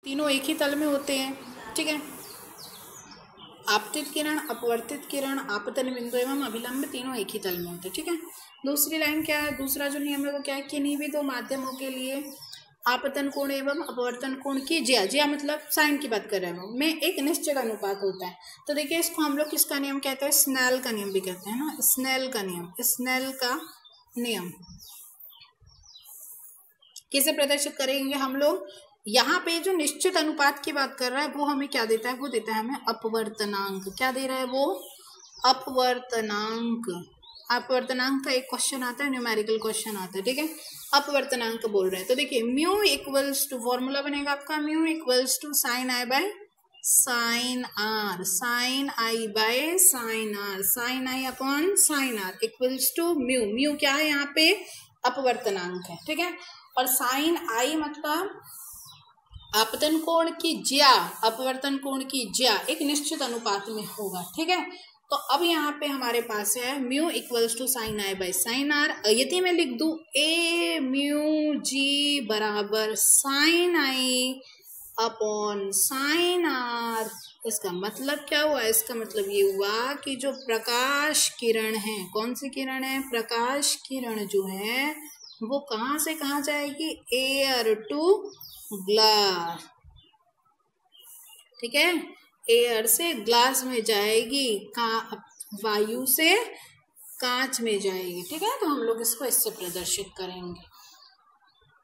तीनों एक ही तल में होते हैं, ठीक है। आपतित किरण, अपवर्तित किरण, आपतन बिंदु एवं अभिलंब तीनों एक ही तल में होते हैं, ठीक है। दूसरी लाइन क्या है, दूसरा जो नियम है वो क्या है, किन्हीं भी दो माध्यमों के लिए आपतन कोण एवं अपवर्तन कोण की ज्या, ज्या मतलब साइन की बात कर रहे हैं में एक निश्चित अनुपात होता है। तो देखिए इसको हम लोग किसका नियम कहते हैं, स्नेल का नियम भी कहते हैं ना, स्नेल का नियम, स्नेल का नियम किसे प्रदर्शित करेंगे हम लोग, यहाँ पे जो निश्चित अनुपात की बात कर रहा है वो हमें क्या देता है, वो देता है हमें अपवर्तनांक। क्या दे रहा है वो, अपवर्तनांक। अपवर्तनांक का एक क्वेश्चन आता है, न्यूमेरिकल क्वेश्चन आता है, ठीक है। अपवर्तनांक बोल रहे हैं तो देखिए म्यू इक्वल्स टू, फॉर्मूला बनेगा आपका mu equals to sine i by sine r, sine i by sine r, sine i upon sine r equals to mu. Mu क्या है यहाँ पे, अपवर्तनांक है, ठीक है। और साइन आई मतलब आपतन कोण की ज्या, अपवर्तन कोण की ज्या एक निश्चित अनुपात में होगा, ठीक है। तो अब यहाँ पे हमारे पास है mu equals to sine i by sine r. यदि मैं लिख दूं ए म्यू जी बराबर sine i upon sine r, इसका मतलब क्या हुआ, इसका मतलब ये हुआ कि जो प्रकाश किरण है, कौन सी किरण है, प्रकाश किरण जो है वो कहाँ से कहाँ जाएगी, एयर टू ग्लास, ठीक है। एयर से ग्लास में जाएगी, वायु से कांच में जाएगी, ठीक है। तो हम लोग इसको इससे प्रदर्शित करेंगे।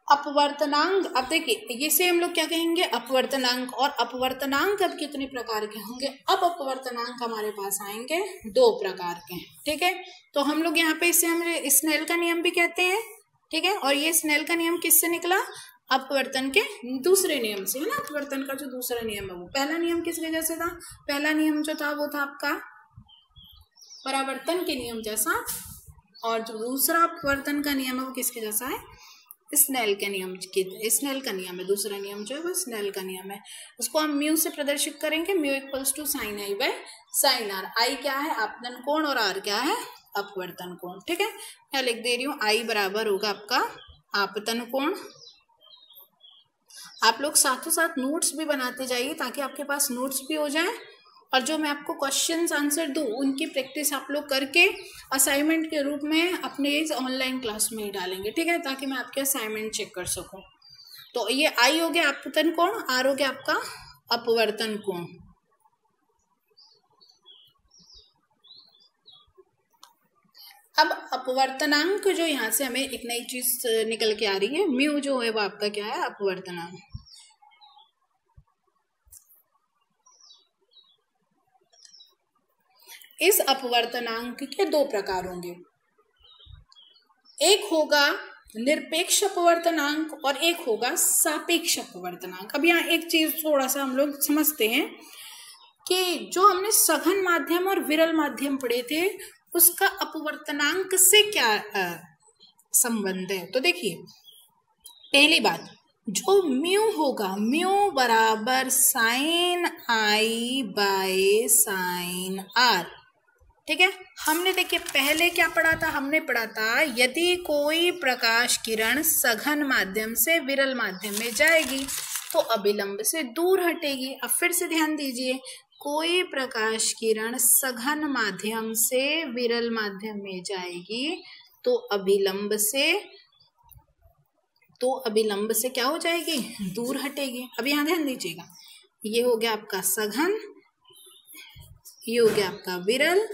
अपवर्तनांक, अब देखिए इसे हम लोग क्या कहेंगे, अपवर्तनांक। और अपवर्तनांक अब कितने प्रकार के होंगे, अब अपवर्तनांक हमारे पास आएंगे दो प्रकार के, ठीक है। तो हम लोग यहाँ पे इसे हम स्नेल का नियम भी कहते हैं, ठीक है। और ये स्नेल का नियम किससे निकला, अपवर्तन के दूसरे नियम से, है ना। अपवर्तन का जो दूसरा नियम है वो, पहला नियम किस वजह से था, पहला नियम जो था वो था आपका परावर्तन के नियम जैसा, और जो दूसरा अपवर्तन का नियम है वो किसके जैसा है, स्नेल के नियम की, स्नेल का नियम है। दूसरा नियम जो है वो स्नेल का नियम है। उसको हम म्यू से प्रदर्शित करेंगे, mu equals to sine i by sine r. I क्या है, आपतन कोण, और आर क्या है, अपवर्तन कोण, ठीक है। मैं लिख दे रही हूँ आई बराबर होगा आपका आपतन कोण। आप लोग साथों साथ नोट्स भी बनाते जाइए ताकि आपके पास नोट्स भी हो जाए, और जो मैं आपको क्वेश्चंस आंसर दूँ उनकी प्रैक्टिस आप लोग करके असाइनमेंट के रूप में अपने इस ऑनलाइन क्लास में ही डालेंगे, ठीक है, ताकि मैं आपके असाइनमेंट चेक कर सकूं। तो ये आई हो गया आपतन कोण, आर हो गया आपका अपवर्तन कोण। अब अपवर्तनांक जो यहाँ से हमें एक नई चीज निकल के आ रही है, म्यू जो है वो आपका क्या है, अपवर्तनांक। इस अपवर्तनांक के दो प्रकार होंगे, एक होगा निरपेक्ष अपवर्तनांक और एक होगा सापेक्ष अपवर्तनांक। अब यहाँ एक चीज थोड़ा सा हम लोग समझते हैं कि जो हमने सघन माध्यम और विरल माध्यम पढ़े थे उसका अपवर्तनांक से क्या संबंध है। तो देखिए पहली बात, जो म्यू होगा, म्यू बराबर sine i by sine r, ठीक है। हमने देखिए पहले क्या पढ़ा था, हमने पढ़ा था यदि कोई प्रकाश किरण सघन माध्यम से विरल माध्यम में जाएगी तो अभिलंब से दूर हटेगी। अब फिर से ध्यान दीजिए, कोई प्रकाश किरण सघन माध्यम से विरल माध्यम में जाएगी तो अभिलंब से क्या हो जाएगी, दूर हटेगी। अब यहाँ ध्यान दीजिएगा, ये हो गया आपका सघन, ये हो गया आपका विरल,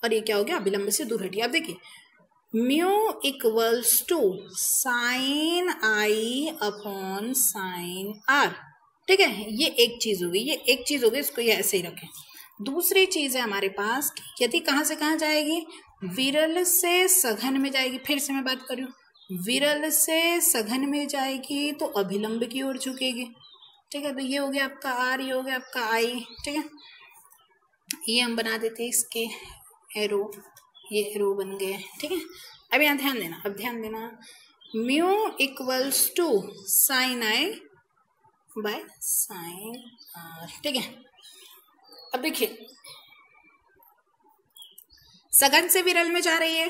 और ये क्या हो गया, अभिलंब से दूर हटी। अब देखिए mu equals to sine i upon sine r, ठीक है। ये एक चीज होगी, ये एक चीज होगी, इसको ये ऐसे ही रखें। दूसरी चीज है हमारे पास, यदि कहाँ से कहाँ जाएगी, विरल से सघन में जाएगी। फिर से मैं बात कर रही हूँ, विरल से सघन में जाएगी तो अभिलंब की ओर झुकेगी, ठीक है। तो ये हो गया आपका आर, ये हो गया आपका आई, ठीक है। ये हम बना देते इसके एरो, ये एरो बन गए, ठीक है। अब यहाँ ध्यान देना, अब ध्यान देना, mu equals to sine i by sine r, ठीक है। अब देखिए सघन से विरल में जा रही है,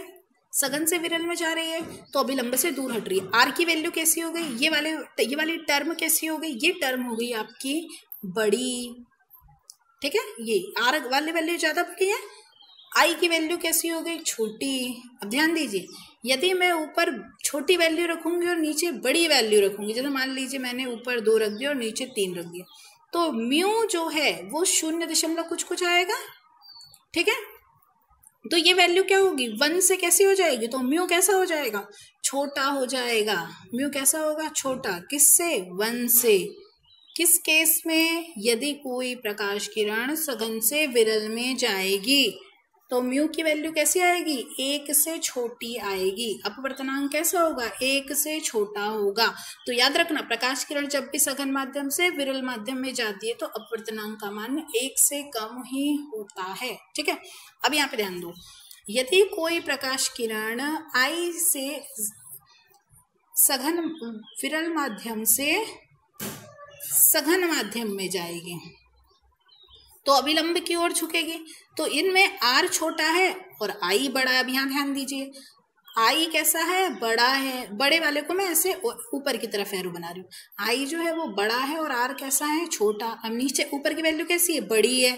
सघन से विरल में जा रही है तो अभिलंब से दूर हट रही है। आर की वैल्यू कैसी हो गई, ये वाली टर्म कैसी हो गई, ये टर्म हो गई आपकी बड़ी, ठीक है। ये आर वाली वैल्यू ज्यादा बड़ी है, आई की वैल्यू कैसी हो गई, छोटी। अब ध्यान दीजिए, यदि मैं ऊपर छोटी वैल्यू रखूंगी और नीचे बड़ी वैल्यू रखूंगी, जैसे मान लीजिए मैंने ऊपर 2 रख दिया और नीचे 3 रख दिया, तो म्यू जो है वो 0 कुछ कुछ आएगा, ठीक है। तो ये वैल्यू क्या होगी, 1 से कैसी हो जाएगी, तो म्यू कैसा हो जाएगा, छोटा हो जाएगा। म्यू कैसा होगा, छोटा। किससे, 1 से। किस केस में, यदि कोई प्रकाश किरण सघन से विरल में जाएगी तो म्यू की वैल्यू कैसी आएगी, 1 से छोटी आएगी। अपवर्तनांक कैसा होगा, 1 से छोटा होगा। तो याद रखना, प्रकाश किरण जब भी सघन माध्यम से विरल माध्यम में जाती है तो अपवर्तनांक का मान 1 से कम ही होता है, ठीक है। अब यहाँ पे ध्यान दो, यदि कोई प्रकाश किरण आई से सघन विरल माध्यम से सघन माध्यम में जाएगी तो अभिलंब की ओर झुकेगी। तो इनमें आर छोटा है और आई बड़ा है। अब यहाँ ध्यान दीजिए, आई कैसा है, बड़ा है। बड़े वाले को मैं ऐसे ऊपर की तरफ एरो बना रही हूँ। आई जो है वो बड़ा है और आर कैसा है, छोटा। अब नीचे ऊपर की वैल्यू कैसी है, बड़ी है,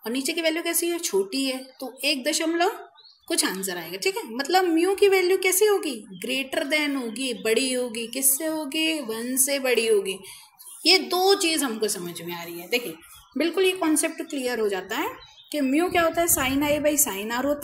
और नीचे की वैल्यू कैसी है, छोटी है। तो 1 कुछ आंसर आएगा, ठीक है। मतलब म्यू की वैल्यू कैसी होगी, ग्रेटर देन होगी, बड़ी होगी। किससे होगी, 1 से बड़ी होगी। ये 2 चीज हमको समझ में आ रही है। देखिए बिल्कुल ये कॉन्सेप्ट क्लियर हो जाता है कि म्यू क्या होता है, sine I by sine R होता है।